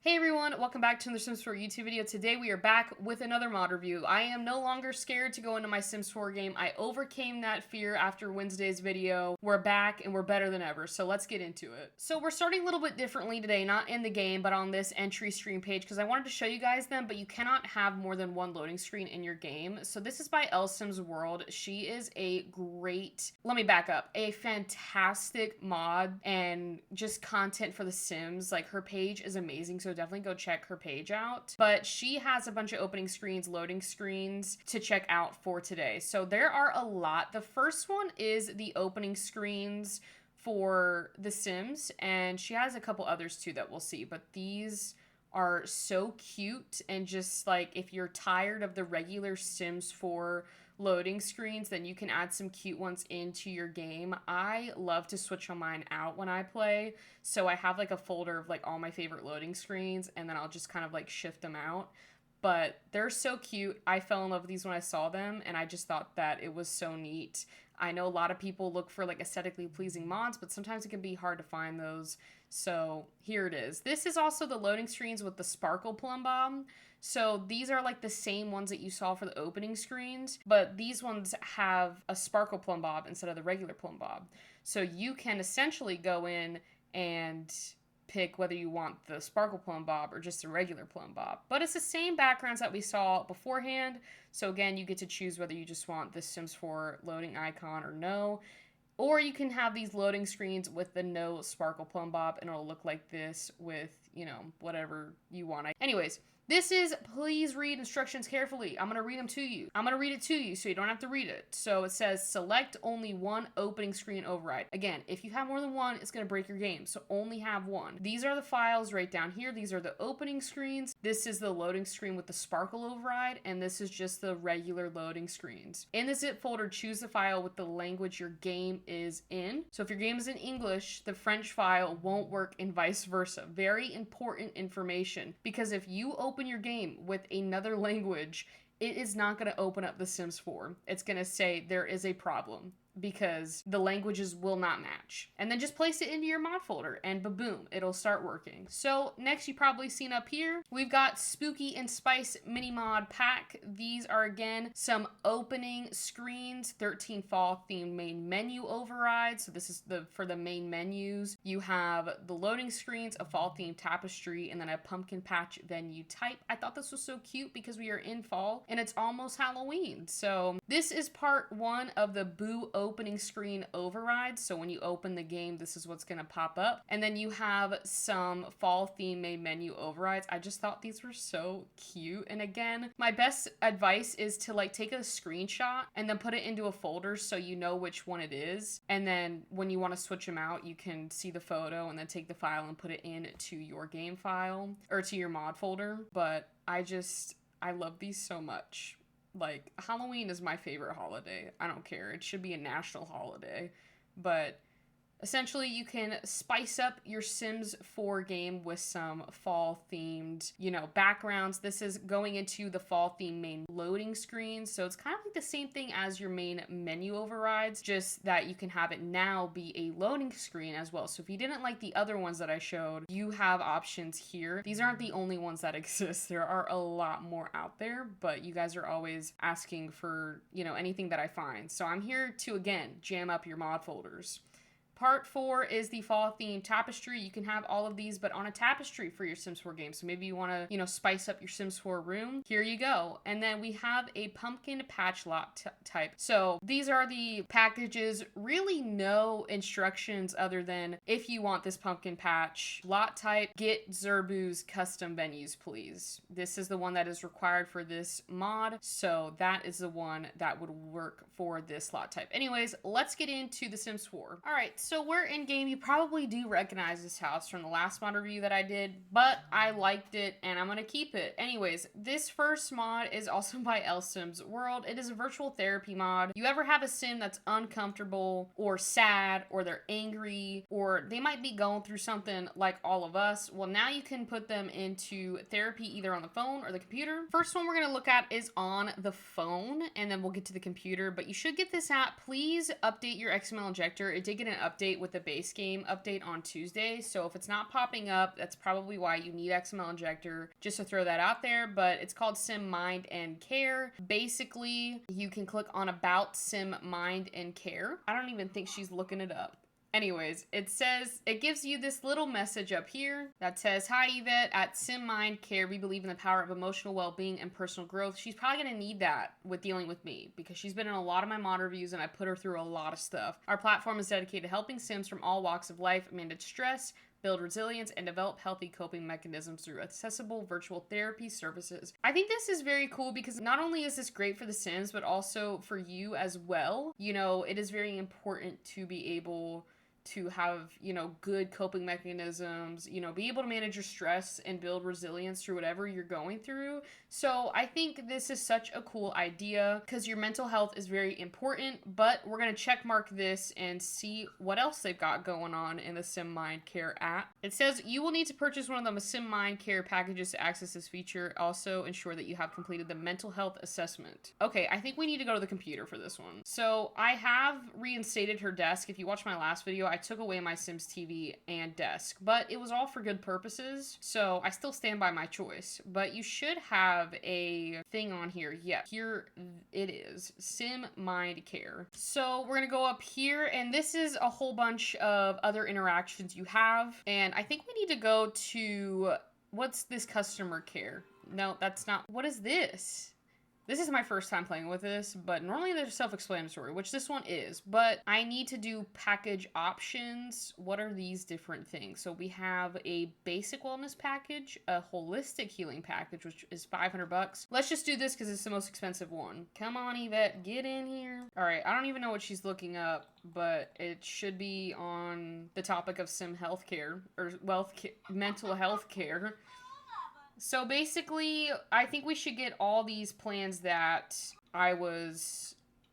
Hey everyone, welcome back to another Sims 4 YouTube video. Today we are back with another mod review. I am no longer scared to go into my Sims 4 game. I overcame that fear after Wednesday's video. We're back and we're better than ever, so let's get into it. So we're starting a little bit differently today, not in the game, but on this entry screen page, because I wanted to show you guys them, but you cannot have more than one loading screen in your game. So this is by Sims World. She is a great, let me back up, a fantastic mod and just content for the Sims. Like, her page is amazing, so definitely go check her page out. But she has a bunch of opening screens, loading screens to check out for today. So there are a lot. The first one is the opening screens for The Sims, and she has a couple others too that we'll see, but these are so cute. And just like, if you're tired of the regular Sims 4 loading screens, then you can add some cute ones into your game. I love to switch on mine out when I play, so I have like a folder of like all my favorite loading screens, and then I'll just kind of like shift them out. But they're so cute. I fell in love with these when I saw them, and I just thought that it was so neat. I know a lot of people look for like aesthetically pleasing mods, but sometimes it can be hard to find those. So here it is. This is also the loading screens with the sparkle plumb bob. So these are like the same ones that you saw for the opening screens, but these ones have a sparkle plumb bob instead of the regular plumb bob. So you can essentially go in and pick whether you want the sparkle plumb bob or just the regular plumb bob. But it's the same backgrounds that we saw beforehand. So again, you get to choose whether you just want the Sims 4 loading icon or no. Or you can have these loading screens with the no sparkle plumb bob, and it'll look like this with, you know, whatever you want. Anyways, this is, please read instructions carefully. I'm going to read them to you. I'm going to read it to you so you don't have to read it. So it says, select only one opening screen override. Again, if you have more than one, it's going to break your game. So only have one. These are the files right down here. These are the opening screens. This is the loading screen with the sparkle override. And this is just the regular loading screens. In the zip folder, choose the file with the language your game is in. So if your game is in English, the French file won't work and vice versa. Very important information, because if you open your game with another language, it is not going to open up The Sims 4. It's going to say there is a problem because the languages will not match. And then just place it into your mod folder and ba-boom, it'll start working. So next, you probably seen up here, we've got Spooky and Spice mini mod pack. These are again some opening screens, 13 fall themed main menu overrides. So this is for the main menus. You have the loading screens, a fall themed tapestry, and then a pumpkin patch venue type. I thought this was so cute because we are in fall and it's almost Halloween. So this is part one of the Boo opening screen overrides. So when you open the game, this is what's going to pop up. And then you have some fall theme main menu overrides. I just thought these were so cute. And again, my best advice is to like take a screenshot and then put it into a folder so you know which one it is. And then when you want to switch them out, you can see the photo and then take the file and put it into your game file or to your mod folder. But I love these so much. Like, Halloween is my favorite holiday. I don't care. It should be a national holiday. But essentially, you can spice up your Sims 4 game with some fall-themed, you know, backgrounds. This is going into the fall-themed main loading screen. So it's kind of like the same thing as your main menu overrides, just that you can have it now be a loading screen as well. So if you didn't like the other ones that I showed, you have options here. These aren't the only ones that exist. There are a lot more out there, but you guys are always asking for, you know, anything that I find. So I'm here to, again, jam up your mod folders. Part 4 is the fall themed tapestry. You can have all of these, but on a tapestry for your Sims 4 game. So maybe you want to, you know, spice up your Sims 4 room. Here you go. And then we have a pumpkin patch lot type. So these are the packages. Really no instructions other than if you want this pumpkin patch lot type, get Zerbu's custom venues, please. This is the one that is required for this mod. So that is the one that would work for this lot type. Anyways, let's get into The Sims 4. All right. So we're in game. You probably do recognize this house from the last mod review that I did, but I liked it and I'm going to keep it. Anyways, this first mod is also by Sims World. It is a virtual therapy mod. You ever have a Sim that's uncomfortable or sad, or they're angry, or they might be going through something like all of us? Well, now you can put them into therapy either on the phone or the computer. First one we're going to look at is on the phone, and then we'll get to the computer, but you should get this app. Please update your XML injector. It did get an update update with the base game update on Tuesday. So if it's not popping up, that's probably why you need XML Injector, just to throw that out there. But it's called Sim Mind and Care. Basically, you can click on About Sim Mind and Care. I don't even think she's looking it up. Anyways, it gives you this little message up here that says, "Hi Yvette, at Sim Mind Care, we believe in the power of emotional well-being and personal growth." She's probably going to need that with dealing with me because she's been in a lot of my mod reviews and I put her through a lot of stuff. Our platform is dedicated to helping Sims from all walks of life manage stress, build resilience, and develop healthy coping mechanisms through accessible virtual therapy services. I think this is very cool because not only is this great for the Sims, but also for you as well. You know, it is very important to be able to have, you know, good coping mechanisms, you know, be able to manage your stress and build resilience through whatever you're going through. So I think this is such a cool idea because your mental health is very important, but we're going to check mark this and see what else they've got going on in the Sim Mind Care app. It says you will need to purchase one of the Sim Mind Care packages to access this feature. Also ensure that you have completed the mental health assessment. Okay, I think we need to go to the computer for this one. So I have reinstated her desk. If you watched my last video, I took away my Sims TV and desk, but it was all for good purposes, so I still stand by my choice. But you should have a thing on here. Yeah, here it is, Sim Mind Care. So we're gonna go up here, and this is a whole bunch of other interactions you have, and I think we need to go to, what's this customer care? No, that's not, what is this? This is my first time playing with this, but normally they're self-explanatory, which this one is, but I need to do package options. What are these different things? So we have a basic wellness package, a holistic healing package, which is 500 bucks. Let's just do this because it's the most expensive one. Come on, Yvette, get in here. All right, I don't even know what she's looking up, but it should be on the topic of Sim healthcare or mental health care. So basically, I think we should get all these plans that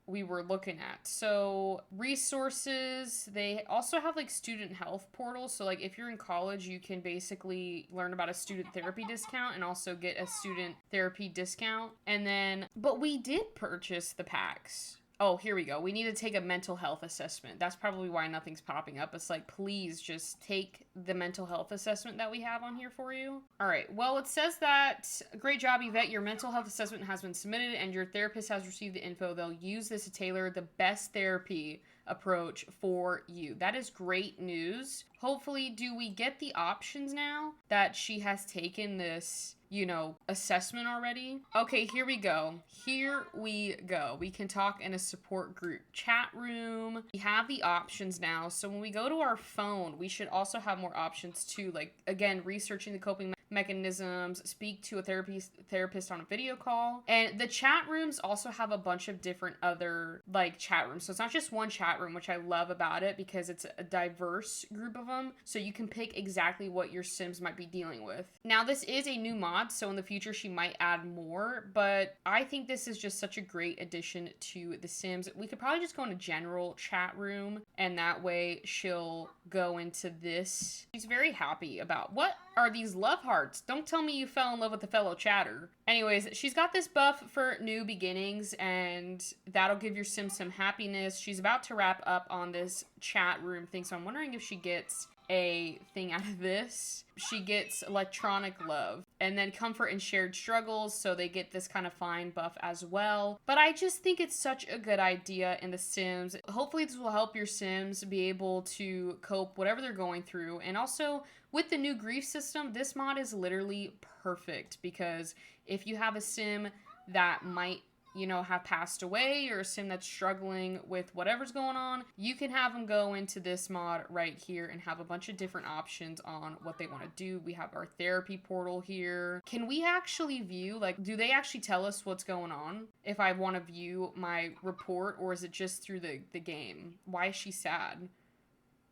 we were looking at. So resources, they also have like student health portals. So like if you're in college, you can basically learn about a student therapy discount and also get a student therapy discount. And then, but we did purchase the packs. Oh, here we go. We need to take a mental health assessment. That's probably why nothing's popping up. It's like, please just take the mental health assessment that we have on here for you. All right. Well, it says that, great job, Yvette. Your mental health assessment has been submitted and your therapist has received the info. They'll use this to tailor the best therapy approach for you. That is great news. Hopefully, do we get the options now that she has taken this, you know, assessment already? Okay, here we go. Here we go. We can talk in a support group chat room. We have the options now. So when we go to our phone, we should also have more options too. Like, again, researching the coping mechanisms, speak to a therapist on a video call. And the chat rooms also have a bunch of different other like chat rooms. So it's not just one chat room, which I love about it because it's a diverse group of them. So you can pick exactly what your Sims might be dealing with. Now this is a new mod, so in the future she might add more, but I think this is just such a great addition to the Sims. We could probably just go in a general chat room and that way she'll go into this. She's very happy about, what are these love hearts? Don't tell me you fell in love with a fellow chatter. Anyways, she's got this buff for new beginnings and that'll give your Sim some happiness. She's about to wrap up on this chat room thing, so I'm wondering if she gets a thing out of this. She gets electronic love and then comfort and shared struggles, so they get this kind of fine buff as well. But I just think it's such a good idea in the Sims. Hopefully this will help your Sims be able to cope whatever they're going through. And also with the new grief system, this mod is literally perfect because if you have a Sim that might, you know, have passed away or a Sim that's struggling with whatever's going on, you can have them go into this mod right here and have a bunch of different options on what they want to do. We have our therapy portal here. Can we actually view, like, do they actually tell us what's going on if I want to view my report, or is it just through the game? Why is she sad?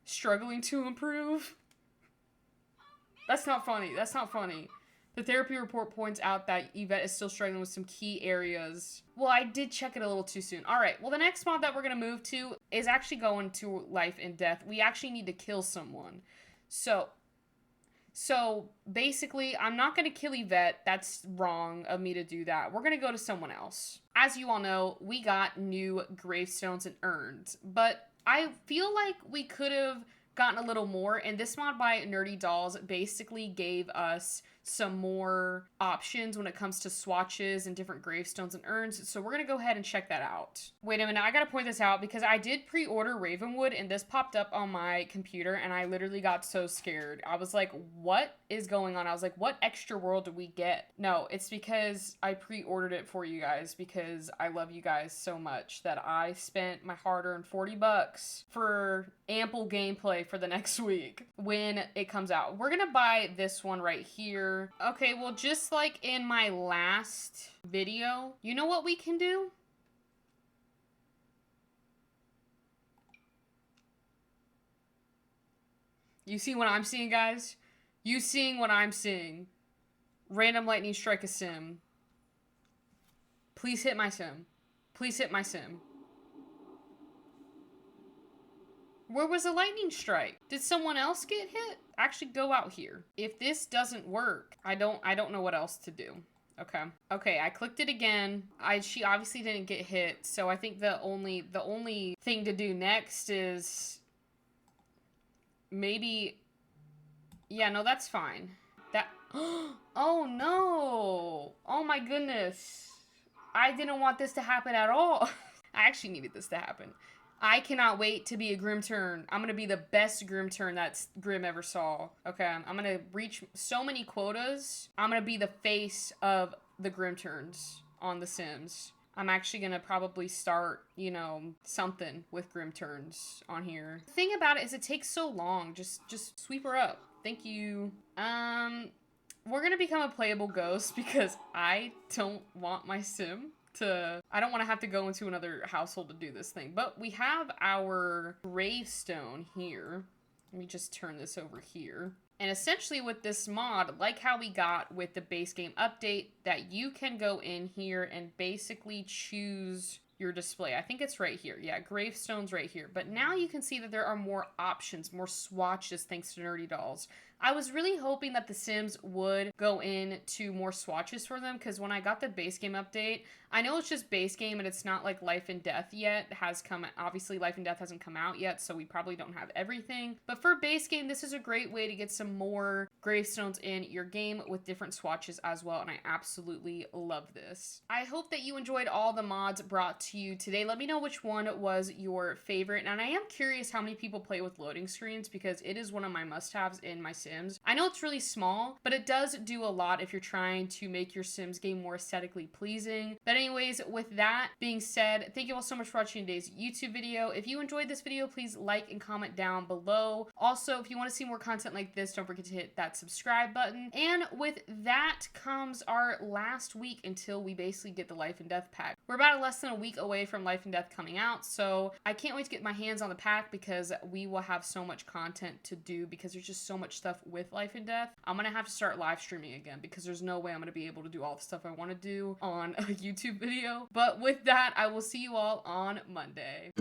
Struggling to improve? That's not funny. That's not funny. The therapy report points out that Yvette is still struggling with some key areas. Well, I did check it a little too soon. All right, well, the next mod that we're going to move to is actually going to life and death. We actually need to kill someone. So basically, I'm not going to kill Yvette. That's wrong of me to do that. We're going to go to someone else. As you all know, we got new gravestones and urns, but I feel like we could have gotten a little more, and this mod by Nerdy Dolls basically gave us some more options when it comes to swatches and different gravestones and urns, so we're gonna go ahead and check that out. Wait a minute, I gotta point this out because I did pre-order Ravenwood and this popped up on my computer and I literally got so scared. I was like, what is going on? I was like, what extra world did we get? No, it's because I pre-ordered it for you guys because I love you guys so much that I spent my hard-earned $40 for ample gameplay for the next week when it comes out. We're gonna buy this one right here. Okay, well, just like in my last video, you know what we can do? You see what I'm seeing, guys? You seeing what I'm seeing? Random lightning strike a sim. Please hit my sim. Please hit my sim. Where was the lightning strike? Did someone else get hit? Actually, go out here. If this doesn't work, I don't know what else to do. Okay. Okay, I clicked it again. She obviously didn't get hit, so I think the only thing to do next is maybe, yeah, no, that's fine. That, oh no. Oh my goodness. I didn't want this to happen at all. I actually needed this to happen. I cannot wait to be a Grim Turn. I'm going to be the best Grim Turn that Grim ever saw. Okay, I'm going to reach so many quotas. I'm going to be the face of the Grim Turns on The Sims. I'm actually going to probably start, you know, something with Grim Turns on here. The thing about it is it takes so long. Just sweep her up. Thank you. We're going to become a playable ghost because I don't want my sim I don't want to have to go into another household to do this thing. But we have our gravestone here. Let me just turn this over here. And essentially with this mod, like how we got with the base game update, that you can go in here and basically choose your display. I think it's right here. Yeah, gravestone's right here. But now you can see that there are more options, more swatches thanks to Nerdy Dolls. I was really hoping that The Sims would go into more swatches for them because when I got the base game update, I know it's just base game and it's not like Life and Death yet. Obviously Life and Death hasn't come out yet, so we probably don't have everything. But for base game, this is a great way to get some more gravestones in your game with different swatches as well, and I absolutely love this. I hope that you enjoyed all the mods brought to you today. Let me know which one was your favorite, and I am curious how many people play with loading screens because it is one of my must-haves in my Sims. I know it's really small, but it does do a lot if you're trying to make your Sims game more aesthetically pleasing. But anyways, with that being said, thank you all so much for watching today's YouTube video. If you enjoyed this video, please like and comment down below. Also, if you want to see more content like this, don't forget to hit that subscribe button. And with that comes our last week until we basically get the Life and Death pack. We're about less than a week away from Life and Death coming out, so I can't wait to get my hands on the pack because we will have so much content to do because there's just so much stuff with Life and Death. I'm gonna have to start live streaming again because there's no way I'm gonna be able to do all the stuff I want to do on a YouTube video. But with that, I will see you all on Monday.